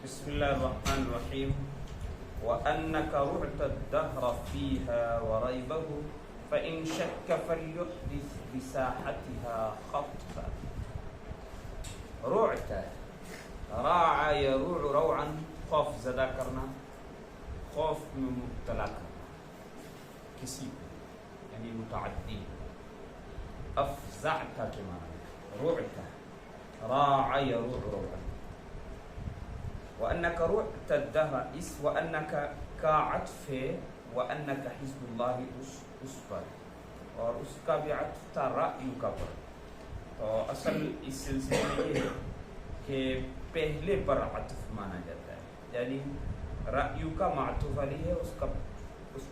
بسم الله الرحمن الرحيم. وأنك رعت الدهر فيها وريبه فإن شك فليحدث بساحتها خطبا. رعت راع يروع روعا، خوف زدہ کرنا، خوف میں مبتلا کرنا کسی کو، یعنی متعدی. افزعت کے معنی رعت، راع يروع روعا. وأنك رعت الدهر، اس وأنك کا عطف ہے، وأنك حزب اللہ اس پر، اور اس کا بھی عطف تھا رأی کا پر. تو اصل اس سلسلے میں یہ ہے کہ پہلے پر عطف مانا جاتا ہے، یعنی رأی کا معطوف علیہ ہے، اس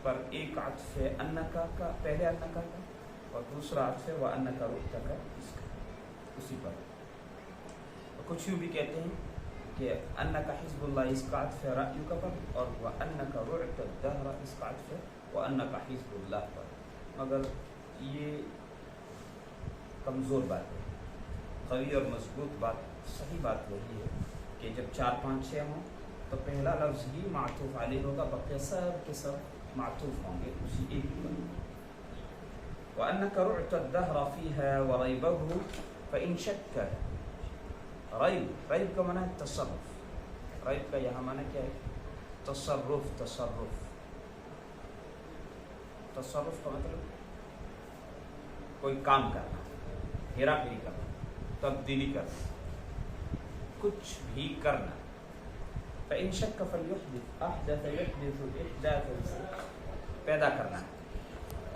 پر ایک عطف ہے انکا کا، پہلے انکا کا، اور دوسرا عطف ہے وأنك رعت کا، اس کا اسی پر. کچھ یوں بھی کہتے ہیں کہ انکا حزب اللہ اس کا عطف ہے رأی کا پر، اور وأنك رعت الدهر اس کا عطف ہے وأنك حزب اللہ پر. مگر یہ کمزور بات ہے. قوی اور مضبوط بات، صحیح بات وہی ہے کہ جب 4 5 6 ہوں تو پہلا لفظ ہی معطوف علیہ ہوگا، بقیہ سب کے سب معطوف ہوں گے اسی ایک پر. وأنك رعت الدهر فيها وريبه فإن شك. ریب کا معنی ہے تصرف. ریب کا یہاں معنی کیا ہے؟ تصرف. تصرف کا مطلب کوئی کام کرنا، ہیرا پھیری کرنا، تبدیلی کرنا، کچھ بھی کرنا. فإن شك فليحدث. أحدث يحدث إحداثا، پیدا کرنا.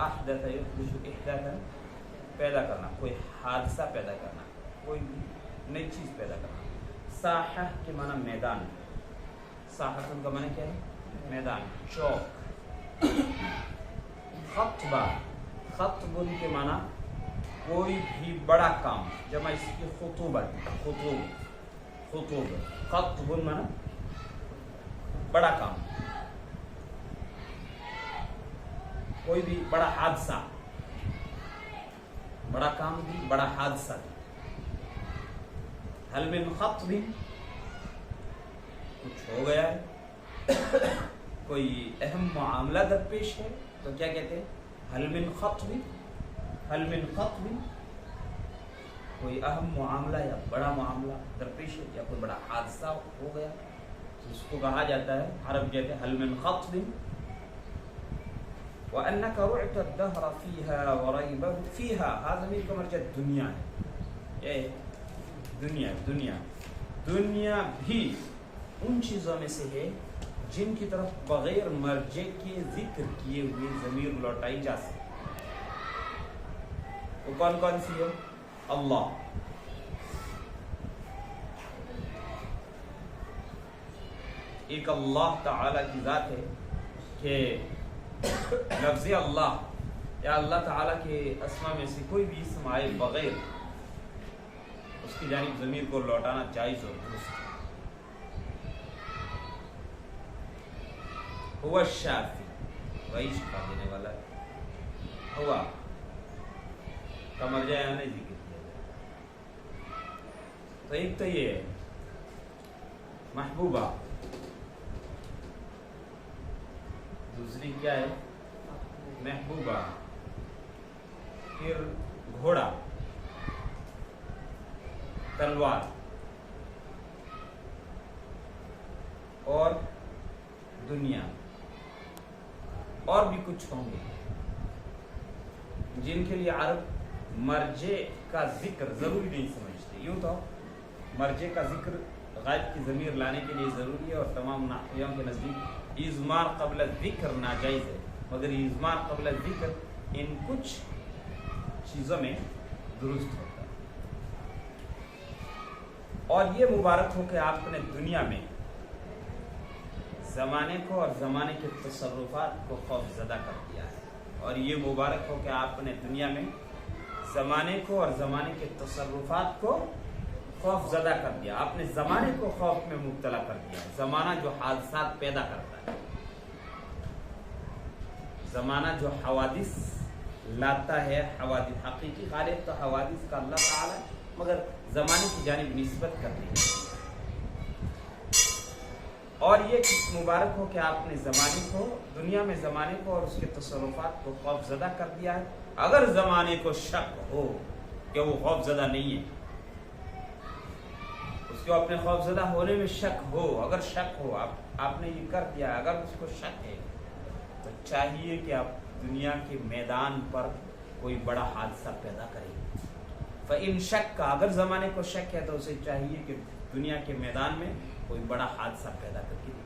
أحدث يحدث إحداثا، پیدا کرنا، کوئی حادثہ پیدا کرنا، کوئی نئی چیز پیدا کرنا. ساحہ کے معنی میدان. ساحہ کا معنی کیا ہے؟ میدان، چوک. خطبہ، خطب کے معنی کوئی بھی بڑا کام، جمع اس کی خطوبت، خطوب. خطب معنی بڑا کام، کوئی بھی بڑا حادثہ. بڑا کام بھی، بڑا حادثہ بھی. حل من خطب، کچھ ہو گیا ہے، کوئی اہم معاملہ درپیش ہے تو کیا کہتے ہیں؟ حل من خطب. حل من خطب، کوئی اہم معاملہ یا بڑا معاملہ درپیش ہے، یا کوئی بڑا حادثہ ہو گیا تو اس کو کہا جاتا ہے، عرب کہتے ہیں حل من خطب. وأنك رعت الدهر فيها وريبه. فيها هذا ضمیر کا مرجع دنیا ہے. یہ دنیا بھی ان چیزوں میں سے ہے جن کی طرف بغیر مرجع کے ذکر کیے ہوئے ضمیر لوٹائی جا سکتی. وہ کون کون سی ہے؟ اللہ، ایک اللہ تعالی کی ذات ہے کہ لفظ اللہ یا اللہ تعالی کے اسما میں سے کوئی بھی اسم آئے بغیر اس کی جانب ضمیر کو لوٹانا جائز اور درست ہے. ہوا الشافی، وہی شفا دینے والا ہے. ہوا کا مرجع یہاں نہیں ذکر کیا جائے. تو ایک تو یہ ہے محبوبہ، دوسری کیا ہے؟ محبوبہ. پھر گھوڑا، تلوار، اور دنیا، اور بھی کچھ ہوں گے جن کے لیے عرب مرجع کا ذکر ضروری نہیں سمجھتے. یوں تو مرجع کا ذکر غائب کی ضمیر لانے کے لیے ضروری ہے، اور تمام نحویوں کے نزدیک اضمار قبل الذکر ناجائز ہے، مگر اضمار قبل الذکر ان کچھ چیزوں میں درست ہوتا ہے. اور یہ مبارک ہو کہ آپ نے دنیا میں زمانے کو اور زمانے کے تصرفات کو خوف زدہ کر دیا ہے. اور یہ مبارک ہو کہ آپ نے دنیا میں زمانے کو اور زمانے کے تصرفات کو خوف زدہ کر دیا. آپ نے زمانے کو خوف میں مبتلا کر دیا. زمانہ جو حادثات پیدا کرتا ہے، زمانہ جو حوادث لاتا ہے، حوادث حقیقی خالق تو حوادث کا اللہ تعالی، مگر زمانے کی جانب نسبت کرتی ہے. اور یہ مبارک ہو کہ آپ نے زمانے کو، دنیا میں زمانے کو اور اس کے تصرفات کو خوف زدہ کر دیا ہے۔ اگر زمانے کو شک ہو کہ وہ خوف زدہ نہیں ہے، اس کو اپنے خوف زدہ ہونے میں شک ہو، اگر شک ہو آپ نے یہ کر دیا، اگر اس کو شک ہے تو چاہیے کہ آپ دنیا کے میدان پر کوئی بڑا حادثہ پیدا کریں۔ فَإِن شَكَّ، اگر زمانے کو شک ہے تو اسے چاہیے کہ دنیا کے میدان میں کوئی بڑا حادثہ پیدا کر کے دکھائے۔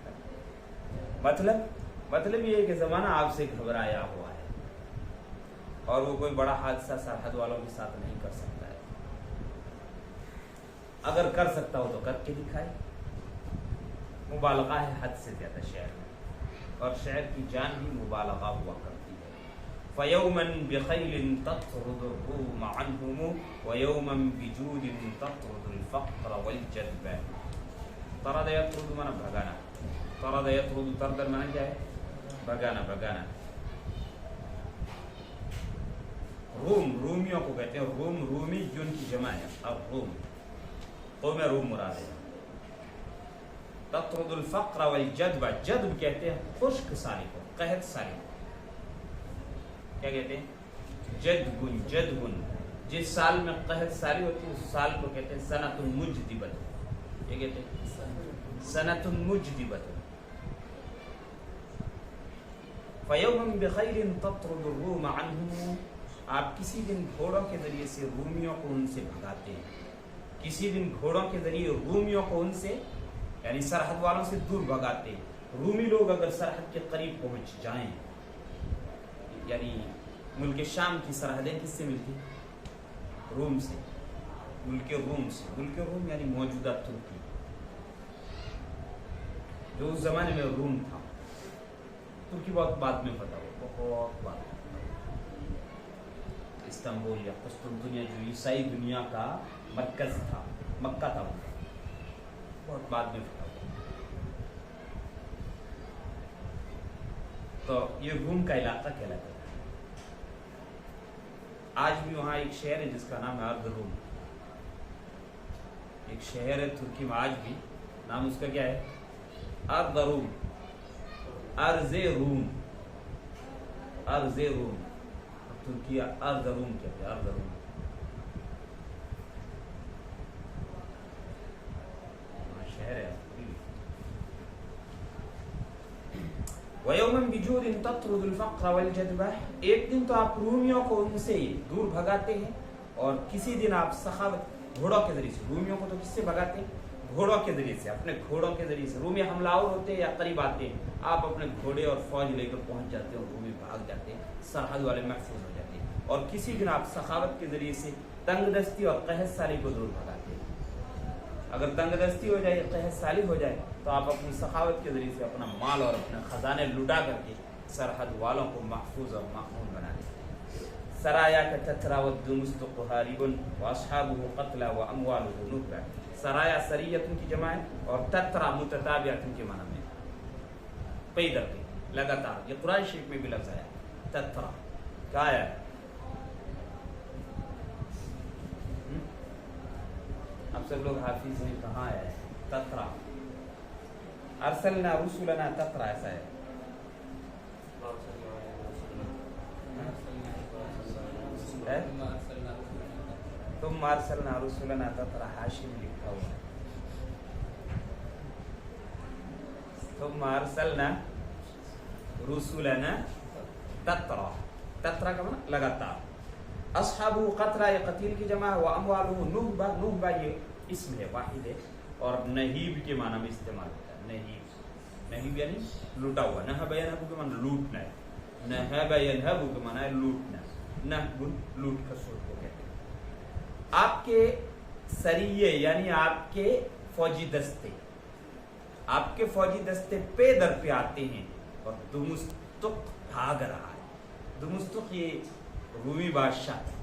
مطلب یہ ہے کہ زمانہ آپ سے گھبرایا ہوا ہے اور وہ کوئی بڑا حادثہ سرحد والوں کے ساتھ نہیں کر سکتا ہے، اگر کر سکتا ہو تو کر کے دکھائے۔ مبالغہ ہے حد سے زیادہ شعر میں، اور شعر کی جان بھی مبالغہ ہوا کرتی ہے۔ فَيَوْمًا بِخَيْلٍ تَطْرُدُ الرُّومَ عَنْهُمُ وَيَوْمًا بِجُودٍ تَطْرُدُ الْفَقْرَ وَالْجَدْبَ۔ طرد یطرد مانا بھگانا، طرد یطرد طرد مانا کیا ہے؟ بھگانا۔ رومیوں کو کہتے ہیں رومی جن کی جمع ہے، اب قوم روم مراد ہے۔ تطرد الفقر والجدب، جدب کہتے ہیں خشک سالی کو، قحط سالی کو کیا کہتے ہیں؟ جدبن۔ جس سال میں قحط سالی ہوتی ہے اس سال کو کہتے ہیں سنۃ مجدبۃ۔ کیا کہتے ہیں؟ سنۃ مجدبۃ۔ فَيَوْمًا بِخَيْلٍ تَطْرُدُ الرُّومَ عَنْهُمْ، آپ کسی دن گھوڑوں کے ذریعے سے رومیوں کو ان سے بھگاتے ہیں، کسی دن گھوڑوں کے ذریعے رومیوں کو ان سے یعنی سرحد والوں سے دور بھگاتے ہیں۔ رومی لوگ اگر سرحد کے قریب پہنچ جائیں، یعنی ملک شام کی سرحدیں کس سے ملتی؟ روم سے، ملک روم سے۔ ملک روم یعنی موجودہ ترکی، جو اس زمانے میں روم تھا۔ ترکی بہت بعد میں پتہ ہو، بہت بعد میں۔ استنبول یا قسطنطنیہ جو عیسائی دنیا کا مرکز تھا، مکہ تھا، وہ بہت بعد میں پتہ ہو۔ تو یہ روم کا علاقہ کہلاتا ہے۔ آج بھی وہاں ایک شہر ہے جس کا نام ہے ارض روم، ایک شہر ہے ترکی میں آج بھی، نام اس کا کیا ہے؟ ارض روم، ارض روم، ارض روم، ترکی ارض روم کہتے ہیں، ارض روم۔ شہر ہے۔ وَيَوْمًا بِجُودٍ تَطْرُدُ الْفَقْرَ وَالْجَدْبَ، ایک دن تو آپ رومیوں کو ان سے دور بھگاتے ہیں، اور کسی دن آپ سخاوت گھوڑوں کے ذریعے سے، رومیوں کو تو کس سے بھگاتے ہیں؟ گھوڑوں کے ذریعے سے، اپنے گھوڑوں کے ذریعے سے۔ رومی حملہ آور ہوتے ہیں یا قریب آتے ہیں، آپ اپنے گھوڑے اور فوج لے کر پہنچ جاتے ہیں، رومی بھاگ جاتے ہیں، سرحد والے محفوظ ہو جاتے ہیں۔ اور کسی دن آپ سخاوت کے ذریعے سے تنگ دستی اور قحط سالی کو دور بھگاتے ہیں۔ اگر تنگ دستی ہو جائے، قحط سالی ہو جائے، تو آپ اپنی سخاوت کے ذریعے سے اپنا مال اور اپنے خزانے لٹا کر کے سرحد والوں کو محفوظ اور مأمون بنا دیتے ہیں۔ سرایا کا تترا والدمستق حارب واصحابہ قتلا واموالہ نہبا۔ سرایا سریتن کی جمع ہے، اور تترا متتابعتن کے معنی میں، پئی در پئی، لگاتار۔ یہ قرآن شریف میں بھی لفظ آیا تترا، کیا آیا ہے؟ اب سب لوگ حافظ ہیں، کہاں آیا ہے تترا؟ ارسلنا رسلنا تترا، ایسا ہے۔ تم ارسلنا رسلنا تترا، حاشی میں لکھا ہوا ہے۔ تم ارسلنا رسلنا تترا، تترا کا معنی لگاتار۔ اصحابہ قتلا، یہ قتیل کی جمع ہے، واموالہ نہبا، نہبا یہ اسم ہے، واحد ہے، اور نہیب کے معنی میں استعمال ہوتا ہے۔ نہیب یعنی لوٹا ہوا۔ نہب ینہب کے معنی لوٹنا ہے، نہب ینہب کے معنی ہے لوٹنا، نہب لوٹ کھسوٹ کو کہتے ہیں۔ آپ کے سریے یعنی آپ کے فوجی دستے، آپ کے فوجی دستے پے در پہ آتے ہیں، اور دمستق بھاگ رہا ہے۔ دمستق یہ رومی بادشاہ تھا،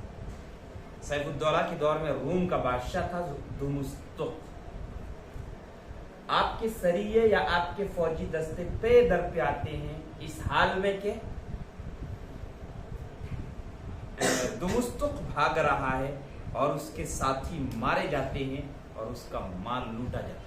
سیف الدولہ کے دور میں روم کا بادشاہ تھا دمستق۔ آپ کے سریے یا آپ کے فوجی دستے پے در پہ آتے ہیں اس حال میں کہ دمستق بھاگ رہا ہے اور اس کے ساتھی مارے جاتے ہیں اور اس کا مال لوٹا جاتا ہے۔